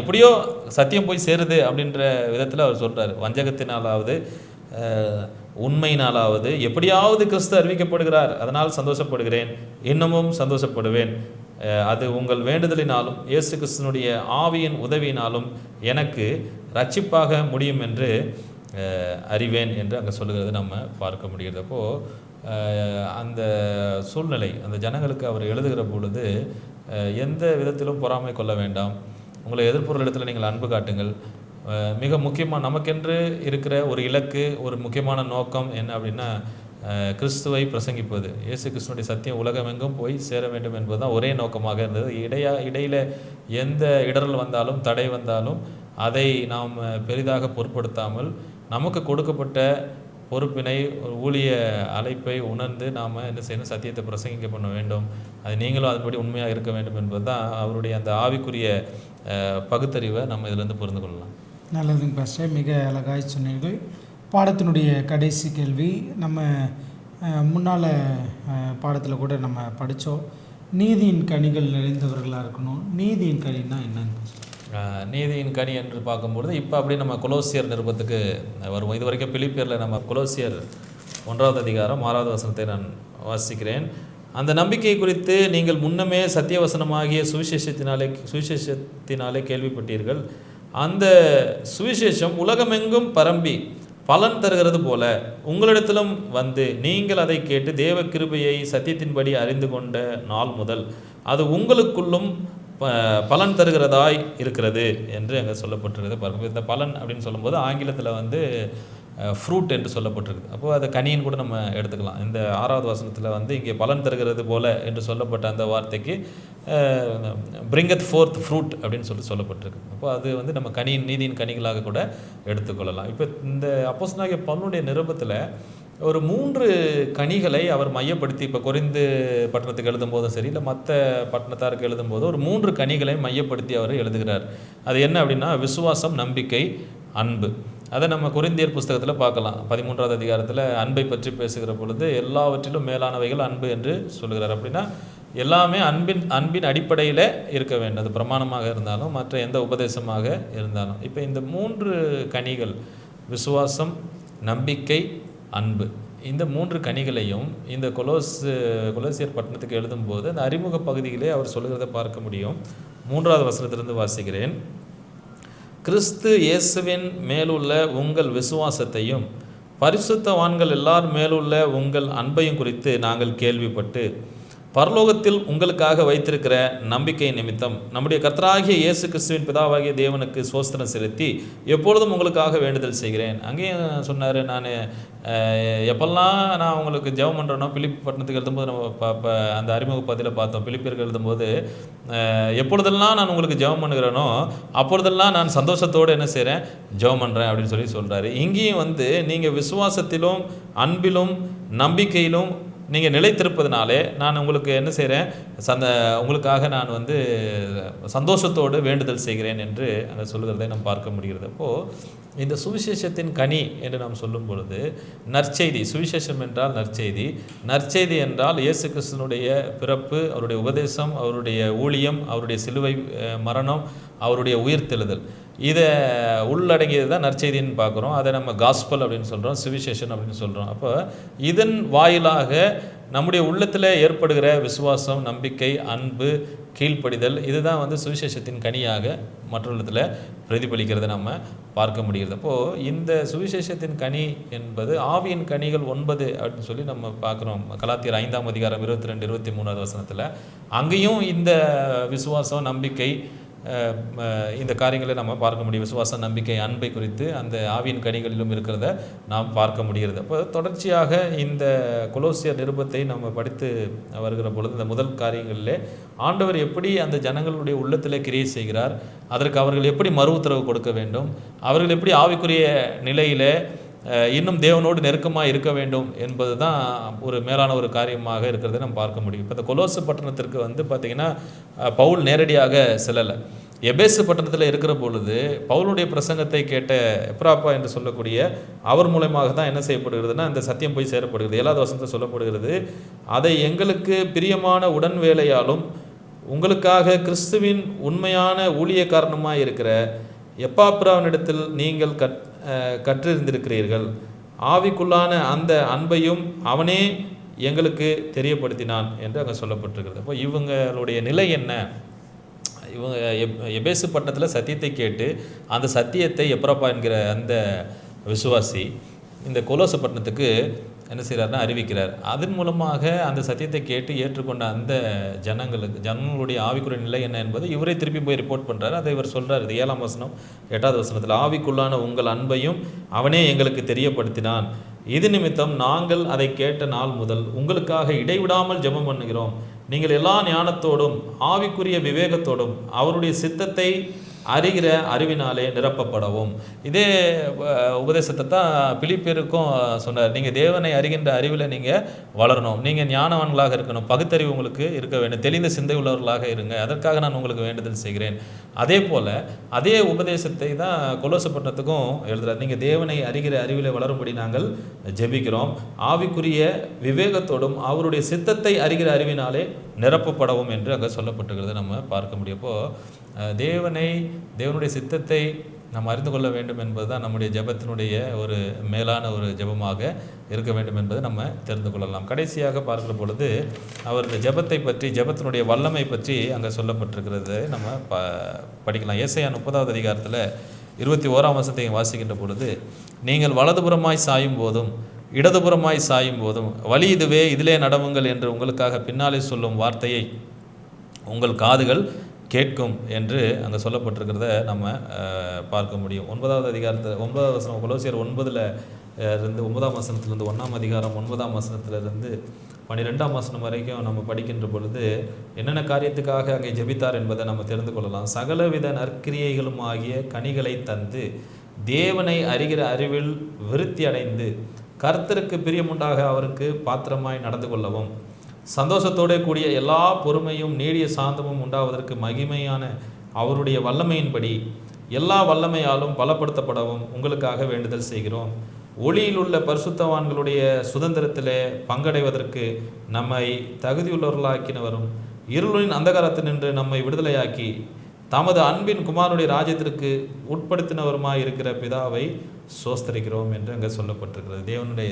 எப்படியோ சத்தியம் போய் சேருது அப்படின்ற விதத்தில் அவர் சொல்கிறார். வஞ்சகத்தினாலாவது உண்மையினாலாவது எப்படியாவது கிறிஸ்து அறிவிக்கப்படுகிறார், அதனால் சந்தோஷப்படுகிறேன், இன்னமும் சந்தோஷப்படுவேன். அது உங்கள் வேண்டுதலினாலும் இயேசு கிறிஸ்துனுடைய ஆவியின் உதவியினாலும் எனக்கு ரட்சிப்பாக முடியும் என்று அறிவேன் என்று அங்கே சொல்லுகிறது நம்ம பார்க்க முடிகிறது. அப்போது அந்த சூழ்நிலை, அந்த ஜனங்களுக்கு அவர் எழுதுகிற பொழுது எந்த விதத்திலும் பொறாமை கொள்ள வேண்டாம், உங்களை எதிர்ப்புற இடத்துல நீங்கள் அன்பு காட்டுங்கள். மிக முக்கியமாக நமக்கென்று இருக்கிற ஒரு இலக்கு, ஒரு முக்கியமான நோக்கம் என்ன அப்படின்னா, கிறிஸ்துவை பிரசங்கிப்பது. இயேசு கிறிஸ்துனுடைய சத்தியம் உலகமெங்கும் போய் சேர வேண்டும் என்பதுதான் ஒரே நோக்கமாக இருந்தது. இடையில் எந்த இடரல் வந்தாலும், தடை வந்தாலும் அதை நாம் பெரிதாக பொருட்படுத்தாமல் நமக்கு கொடுக்கப்பட்ட பொறுப்பினை, ஊழிய அழைப்பை உணர்ந்து நாம் என்ன செய்யணும், சத்தியத்தை பிரசங்கிக்க பண்ண வேண்டும். அது நீங்களும் அதுபடி உண்மையாக இருக்க வேண்டும் என்பது தான் அவருடைய அந்த ஆவிக்குரிய பகுத்தறிவை நம்ம இதிலேருந்து புரிந்து கொள்ளலாம். நல்லதுங்க பாஸ்டர், மிக அழகாய் சொன்னீர்கள். பாடத்தினுடைய கடைசி கேள்வி, நம்ம முன்னால் பாடத்தில் கூட நம்ம படித்தோம், நீதியின் கனிகள் நிறைந்தவர்களாக இருக்கணும். நீதியின் கனின்னா என்னன்னு? நீதியின் கனி என்று பார்க்கும்பொழுது இப்போ அப்படி நம்ம கொலோசியர் நிருபத்துக்கு வருவோம். இது வரைக்கும் பிலிப்பியரில் நம்ம கொலோசியர் 1வது அதிகாரம் 6வது வசனத்தை நான் வாசிக்கிறேன். அந்த நம்பிக்கை குறித்து நீங்கள் முன்னமே சத்தியவசனமாகிய சுவிசேஷத்தினாலே கேள்விப்பட்டீர்கள். அந்த சுவிசேஷம் உலகமெங்கும் பரம்பி பலன் தருகிறது போல உங்களிடத்திலும் வந்து நீங்கள் அதை கேட்டு தேவ கிருபையை சத்தியத்தின்படி அறிந்து கொண்ட நாள் முதல் அது உங்களுக்குள்ளும் பலன் தருகிறதாய் இருக்கிறது என்று அங்கே சொல்லப்பட்டிருக்கிறது. பாருங்கள், இந்த பலன் அப்படின்னு சொல்லும்போது ஆங்கிலத்தில் வந்து ஃப்ரூட் என்று சொல்லப்பட்டிருக்குது. அப்போது அதை கனின்னு கூட நம்ம எடுத்துக்கலாம். இந்த 6வது வசனத்தில் வந்து இங்கே பலன் தருகிறது போல என்று சொல்லப்பட்ட அந்த வார்த்தைக்கு பிரிங்கத் ஃபோர்த் ஃப்ரூட் அப்படின்னு சொல்லப்பட்டிருக்கு. அப்போ அது வந்து நம்ம நீதியின் கனிகளாக கூட எடுத்துக்கொள்ளலாம். இப்போ இந்த அப்போஸ்தலனாகிய பவுலுடைய நிருபத்தில் ஒரு 3 கனிகளை அவர் மையப்படுத்தி, இப்போ கொரிந்து பட்டணத்துக்கு எழுதும்போதும் சரி, இல்லை மற்ற பட்டணத்தாருக்கு எழுதும்போதும் ஒரு 3 கனிகளை மையப்படுத்தி அவர் எழுதுகிறார். அது என்ன அப்படின்னா, விசுவாசம், நம்பிக்கை, அன்பு. அதை நம்ம கொரிந்தியர் புஸ்தகத்தில் பார்க்கலாம். 13வது அதிகாரத்தில் அன்பை பற்றி பேசுகிற பொழுது எல்லாவற்றிலும் மேலானவைகள் அன்பு என்று சொல்கிறார். அப்படின்னா எல்லாமே அன்பின் அடிப்படையில் இருக்க வேண்டும். அது பிரமாணமாக இருந்தாலும் மற்ற எந்த உபதேசமாக இருந்தாலும். இப்போ இந்த 3 கனிகள், விசுவாசம், நம்பிக்கை, அன்பு, இந்த 3 கனிகளையும் இந்த கொலோசியர் பட்டணத்துக்கு எழுதும்போது அந்த அறிமுக பகுதியிலே அவர் சொல்லுகிறத பார்க்க முடியும். 3வது வசனத்திலிருந்து வாசிக்கிறேன். கிறிஸ்து இயேசுவின் மேலுள்ள உங்கள் விசுவாசத்தையும் பரிசுத்தவான்கள் எல்லார் மேலுள்ள உங்கள் அன்பையும் குறித்து நாங்கள் கேள்விப்பட்டு பரலோகத்தில் உங்களுக்காக வைத்திருக்கிற நம்பிக்கை நிமித்தம் நம்முடைய கர்த்தராகிய இயேசு கிறிஸ்துவின் பிதாவாகிய தேவனுக்கு ஸ்தோத்திரம் செலுத்தி எப்பொழுதும் உங்களுக்காக வேண்டுதல் செய்கிறேன். அங்கேயும் சொன்னார், நான் எப்பெல்லாம் நான் உங்களுக்கு ஜெபம் பண்ணுறேனோ, பிலிப்பி பட்டணத்துக்கு எழுதும்போது நம்ம அந்த அறிமுக பதில பார்த்தோம். பிலிப்பியர்கள் எழுதும்போது எப்பொழுதெல்லாம் நான் உங்களுக்கு ஜெபம் பண்ணுகிறேனோ அப்பொழுதெல்லாம் நான் சந்தோஷத்தோடு என்ன செய்கிறேன், ஜெபம் பண்ணுறேன் அப்படின்னு சொல்கிறாரு. இங்கேயும் வந்து நீங்கள் விசுவாசத்திலும் அன்பிலும் நம்பிக்கையிலும் நீங்கள் நிலைத்திருப்பதனாலே நான் உங்களுக்கு என்ன செய்கிறேன், உங்களுக்காக நான் வந்து சந்தோஷத்தோடு வேண்டுதல் செய்கிறேன் என்று அங்கே சொல்லுகிறதை நாம் பார்க்க முடிகிறது. அப்போது இந்த சுவிசேஷத்தின் கனி என்று நாம் சொல்லும் பொழுது நற்செய்தி, சுவிசேஷம் என்றால் நற்செய்தி, நற்செய்தி என்றால் இயேசு கிறிஸ்துனுடைய பிறப்பு, அவருடைய உபதேசம், அவருடைய ஊழியம், அவருடைய சிலுவை மரணம், அவருடைய உயிர்த்தெழுதல், இதை உள்ளடங்கியது தான் நற்செய்தின்னு பார்க்குறோம். அதை நம்ம காஸ்பல் அப்படின்னு சொல்கிறோம், சுவிசேஷன் அப்படின்னு சொல்கிறோம். அப்போ இதன் வாயிலாக நம்முடைய உள்ளத்தில் ஏற்படுகிற விசுவாசம், நம்பிக்கை, அன்பு, கீழ்ப்படிதல், இதுதான் வந்து சுவிசேஷத்தின் கனியாக மற்றவர்களிடத்தில் பிரதிபலிக்கிறத நம்ம பார்க்க முடிகிறது. அப்போது இந்த சுவிசேஷத்தின் கனி என்பது ஆவியின் கனிகள் 9 அப்படின்னு சொல்லி நம்ம பார்க்குறோம். கலாத்தியர் 5ஆம் அதிகாரம் 22, 23வது வசனத்தில் அங்கேயும் இந்த விசுவாசம், நம்பிக்கை, இந்த காரியங்களை நம்ம பார்க்க முடியும். விசுவாசம், நம்பிக்கை, அன்பை குறித்து அந்த ஆவியின் கனிகளிலும் இருக்கிறத நாம் பார்க்க முடிகிறது. அப்போ தொடர்ச்சியாக இந்த கொலோசியர் நிருபத்தை நம்ம படித்து வருகிற பொழுது இந்த முதல் காரியங்களிலே ஆண்டவர் எப்படி அந்த ஜனங்களுடைய உள்ளத்தில் கிரியை செய்கிறார், அதற்கு அவர்கள் எப்படி மறு உத்தரவு கொடுக்க வேண்டும், அவர்கள் எப்படி ஆவிக்குரிய நிலையில் இன்னும் தேவனோடு நெருக்கமாக இருக்க வேண்டும் என்பது தான் ஒரு மேலான ஒரு காரியமாக இருக்கிறத நம்ம பார்க்க முடியும். இப்போ இந்த கொலோசு பட்டணத்திற்கு வந்து பார்த்திங்கன்னா பவுல் நேரடியாக செல்லலை. எபேசு பட்டணத்தில் இருக்கிற பொழுது பவுலுடைய பிரசங்கத்தை கேட்ட எப்ராப்பா என்று சொல்லக்கூடிய அவர் மூலமாக தான் என்ன செய்யப்படுகிறதுனா இந்த சத்தியம் போய் சேரப்படுகிறது. 7வது வசனத்தை சொல்லப்படுகிறது, அதை எங்களுக்கு பிரியமான உடன் வேலையாலும் உங்களுக்காக கிறிஸ்துவின் உண்மையான ஊழிய காரணமாக இருக்கிற எப்பாப்ராவினிடத்தில் நீங்கள் கற்றிருந்திருக்கிறீர்கள். ஆவிக்குள்ளான அந்த அன்பையும் அவனே எங்களுக்கு தெரியப்படுத்தினான் என்று அங்கே சொல்லப்பட்டிருக்கிறது. அப்போ இவங்களுடைய நிலை என்ன? இவங்க எபேசு பட்டணத்தில் சத்தியத்தை கேட்டு அந்த சத்தியத்தை எப்ராப்பா என்கிற அந்த விசுவாசி இந்த கொலோசு பட்டணத்துக்கு என்ன செய்கிறாருன்னா அறிவிக்கிறார். அதன் மூலமாக அந்த சத்தியத்தை கேட்டு ஏற்றுக்கொண்ட அந்த ஜனங்களுடைய ஆவிக்குரிய நிலை என்ன என்பது இவரே திருப்பி போய் ரிப்போர்ட் பண்ணுறாரு. அதை இவர் சொல்கிறார். இது 7ஆம் வசனம் 8வது வசனத்தில், ஆவிக்குள்ளான உங்கள் அன்பையும் அவனே எங்களுக்கு தெரியப்படுத்தினான். இது நிமித்தம் நாங்கள் அதை கேட்ட நாள் முதல் உங்களுக்காக இடைவிடாமல் ஜெபம் பண்ணுகிறோம். நீங்கள் எல்லா ஞானத்தோடும் ஆவிக்குரிய விவேகத்தோடும் அவருடைய சித்தத்தை அறிகிற அறிவினாலே நிரப்பப்படவும். இதே உபதேசத்தை தான் பிலிப்பியருக்கும் சொன்னார். நீங்கள் தேவனை அறிகின்ற அறிவில் நீங்கள் வளரணும், நீங்கள் ஞானவான்களாக இருக்கணும், பகுத்தறிவு உங்களுக்கு இருக்க வேண்டும், தெளிந்த சிந்தை உள்ளவர்களாக இருங்க, அதற்காக நான் உங்களுக்கு வேண்டுதல் செய்கிறேன். அதே போல் அதே உபதேசத்தை தான் கொலோசப்பட்டினத்துக்கும் எழுதுகிறார். நீங்கள் தேவனை அறிகிற அறிவில் வளரும்படி நாங்கள் ஜெபிக்கிறோம், ஆவிக்குரிய விவேகத்தோடும் அவருடைய சித்தத்தை அறிகிற அறிவினாலே நிரப்பப்படவும் என்று அங்கே சொல்லப்பட்டிருக்கிறது நம்ம பார்க்க முடியும். அப்போது தேவனுடைய சித்தத்தை நாம் அறிந்து கொள்ள வேண்டும் என்பது தான் நம்முடைய ஜெபத்தினுடைய ஒரு மேலான ஒரு ஜெபமாக இருக்க வேண்டும் என்பதை நம்ம தெரிந்து கொள்ளலாம். கடைசியாக பார்க்கிற பொழுது அவர் இந்த ஜெபத்தை பற்றி, ஜெபத்தினுடைய வல்லமை பற்றி அங்கே சொல்லப்பட்டிருக்கிறது நம்ம படிக்கலாம். ஏசாயா 30வது அதிகாரத்தில் 21ஆம் வசனத்தை வாசிக்கின்ற பொழுது, நீங்கள் வலதுபுறமாய் சாயும் போதும் இடதுபுறமாய் சாயும் போதும் வழி இதுவே, இதிலே நடவுங்கள் என்று உங்களுக்காக பின்னாலே சொல்லும் வார்த்தையை உங்கள் காதுகள் கேட்கும் என்று அங்கே சொல்லப்பட்டிருக்கிறத நம்ம பார்க்க முடியும். 9வது அதிகாரத்தில் 9வது வசனம், கொலோசியர் 9ல் இருந்து 9ஆம் வசனத்திலிருந்து 1ஆம் அதிகாரம் 9ஆம் வசனத்திலிருந்து 12ஆம் வசனம் வரைக்கும் நம்ம படிக்கின்ற பொழுது என்னென்ன காரியத்துக்காக அங்கே ஜெபித்தார் என்பதை நம்ம தெரிந்து கொள்ளலாம். சகலவித நற்கிரியைகளும் ஆகிய கனிகளை தந்து தேவனை அறிகிற அறிவில் விருத்தி அடைந்து கர்த்தருக்கு பிரியமுண்டாக அவருக்கு பாத்திரமாய் நடந்து கொள்ளவும், சந்தோஷத்தோடு கூடிய எல்லா பொறுமையும் நீடிய சாந்தமும் உண்டாவதற்கு மகிமையான அவருடைய வல்லமையின்படி எல்லா வல்லமையாலும் பலப்படுத்தப்படவும் உங்களுக்காக வேண்டுதல் செய்கிறோம். ஒளியில் உள்ள பரிசுத்தவான்களுடைய சுதந்திரத்திலே பங்கடைவதற்கு நம்மை தகுதியுள்ளவர்களாக்கினவரும் இருளின் அந்தகாரத்தினின்று நம்மை விடுதலையாக்கி தமது அன்பின் குமாரனுடைய ராஜ்யத்திற்கு உட்படுத்தினவருமாய் இருக்கிற பிதாவை சோஸ்தரிக்கிறோம் என்று அங்கே சொல்லப்பட்டிருக்கிறது.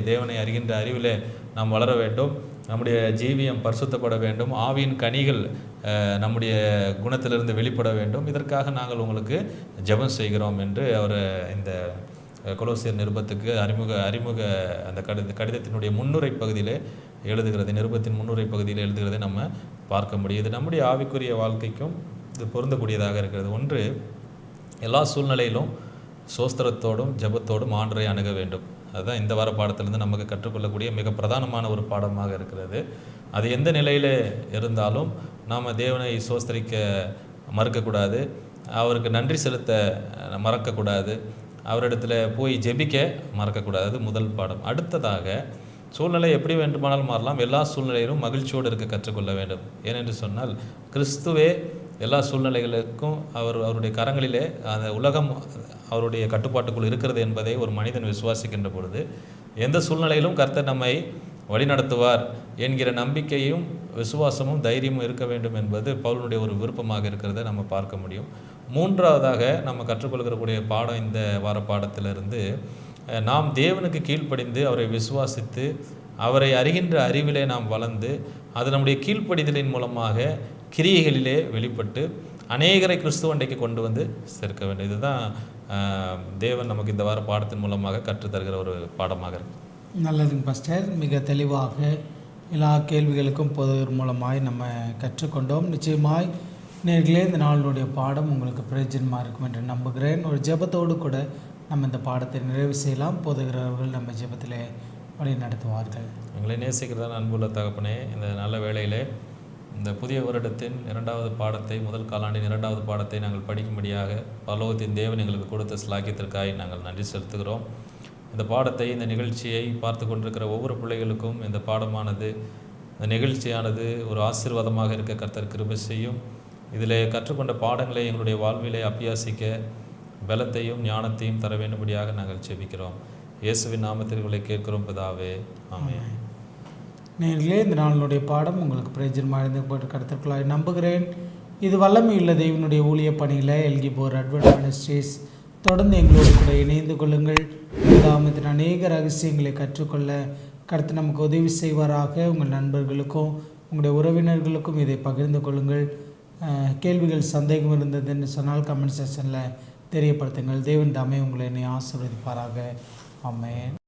தேவனை அறிகின்ற அறிவிலே நாம் வளர வேண்டும், நம்முடைய ஜீவியம் பரிசுத்தப்பட வேண்டும், ஆவியின் கனிகள் நம்முடைய குணத்திலிருந்து வெளிப்பட வேண்டும். இதற்காக நாங்கள் உங்களுக்கு ஜெபம் செய்கிறோம் என்று அவர் இந்த கொலோசியர் நிருபத்துக்கு அறிமுக அந்த கடிதத்தினுடைய முன்னுரை பகுதியிலே எழுதுகிறது, நிருபத்தின் முன்னுரை பகுதியில் எழுதுகிறதை நம்ம பார்க்க முடியும். இது நம்முடைய ஆவிக்குரிய வாழ்க்கைக்கும் இது பொருந்தக்கூடியதாக இருக்கிறது. ஒன்று, எல்லா சூழ்நிலையிலும் சோஸ்திரத்தோடும் ஜெபத்தோடும் ஆண்டவரை அணுக வேண்டும். அதுதான் இந்த வார பாடத்திலிருந்து நமக்கு கற்றுக்கொள்ளக்கூடிய மிக பிரதானமான ஒரு பாடமாக இருக்கிறது. அது எந்த நிலையில் இருந்தாலும் நாம் தேவனை சோஸ்தரிக்க மறுக்கக்கூடாது, அவருக்கு நன்றி செலுத்த மறக்கக்கூடாது, அவரிடத்துல போய் ஜெபிக்க மறக்கக்கூடாது. அது முதல் பாடம். அடுத்ததாக, சூழ்நிலை எப்படி வேண்டுமானாலும் மாறலாம், எல்லா சூழ்நிலையிலும் மகிழ்ச்சியோடு இருக்க கற்றுக்கொள்ள வேண்டும். ஏனென்று சொன்னால் கிறிஸ்துவே எல்லா சூழ்நிலைகளுக்கும் அவருடைய கரங்களிலே அந்த உலகம் அவருடைய கட்டுப்பாட்டுக்குள் இருக்கிறது என்பதை ஒரு மனிதன் விசுவாசிக்கின்ற பொழுது எந்த சூழ்நிலையிலும் கர்த்தர் நம்மை வழிநடத்துவார் என்கிற நம்பிக்கையும் விசுவாசமும் தைரியமும் இருக்க வேண்டும் என்பது பவுலுடைய ஒரு விருப்பமாக இருக்கிறத நம்ம பார்க்க முடியும். மூன்றாவதாக நம்ம கற்றுக்கொள்கிறக்கூடிய பாடம், இந்த வார பாடத்திலிருந்து நாம் தேவனுக்கு கீழ்ப்படிந்து அவரை விசுவாசித்து அவரை அறிகின்ற அறிவிலே நாம் வளர்ந்து அது நம்முடைய கீழ்ப்படிதலின் மூலமாக கிரியைகளிலே வெளிப்பட்டு அநேகரை கிறிஸ்துவண்டைக்கு கொண்டு வந்து சேர்க்க வேண்டும். இதுதான் தேவன் நமக்கு இந்த வார பாடத்தின் மூலமாக கற்றுத்தருகிற ஒரு பாடமாக இருக்கு. நல்லதுங்க பாஸ்டர். மிக தெளிவாக எல்லா கேள்விகளுக்கும் பொதுவர் மூலமாய் நம்ம கற்றுக்கொண்டோம். நிச்சயமாய் நேர்களே, இந்த நாளுடைய பாடம் உங்களுக்கு பிரயோஜனமாக இருக்கும் என்று நம்புகிறேன். ஒரு ஜெபத்தோடு கூட நம்ம இந்த பாடத்தை நிறைவு செய்யலாம். போதுகிறவர்கள் நம்ம ஜெபத்திலே வழி நடத்துவார்கள். எங்களை நேசிக்கிறதான அன்புள்ள தகப்பனே, இந்த நல்ல வேளையிலே இந்த புதிய வருடத்தின் 2வது பாடத்தை, முதல் காலாண்டின் 2வது பாடத்தை நாங்கள் படிக்கும்படியாக பரலோகத்தின் தேவன் எங்களுக்கு கொடுத்த ஸ்லாக்கியத்திற்காக நாங்கள் நன்றி செலுத்துகிறோம். இந்த பாடத்தை, இந்த நிகழ்ச்சியை பார்த்து கொண்டிருக்கிற ஒவ்வொரு பிள்ளைகளுக்கும் இந்த பாடமானது, இந்த நிகழ்ச்சியானது ஒரு ஆசீர்வாதமாக இருக்க கர்த்தர் கிருபை செய்யும். இதில் கற்றுக்கொண்ட பாடங்களை எங்களுடைய வாழ்விலே அபியாசிக்க பலத்தையும் ஞானத்தையும் தர வேண்டும்படியாக நாங்கள் ஜெபிக்கிறோம். இயேசுவின் நாமத்தில் உங்களை கேட்கிறோம் பிதாவே, ஆமென். நேர்களே, இந்த நாளினுடைய பாடம் உங்களுக்கு பிரயோஜனமாக இருந்து கருத்துக்களாக நம்புகிறேன். இது வல்லமையுள்ள தேவனுடைய ஊழிய பணியில் எல்கிபோர் அட்வென்ட் மினிஸ்ட்ரீஸ். தொடர்ந்து எங்களோடு கூட இணைந்து கொள்ளுங்கள். தாமத்தின் அநேக ரகசியங்களை கற்றுக்கொள்ள கர்த்தர் நமக்கு உதவி செய்வாராக. உங்கள் நண்பர்களுக்கும் உங்களுடைய உறவினர்களுக்கும் இதை பகிர்ந்து கொள்ளுங்கள். கேள்விகள், சந்தேகம் இருந்ததுன்னு சொன்னால் கமெண்ட் செக்ஷனில் தெரியப்படுத்துங்கள். தேவன் தாமே உங்களை என்னை ஆசீர்வதிப்பாராக. ஆமென்.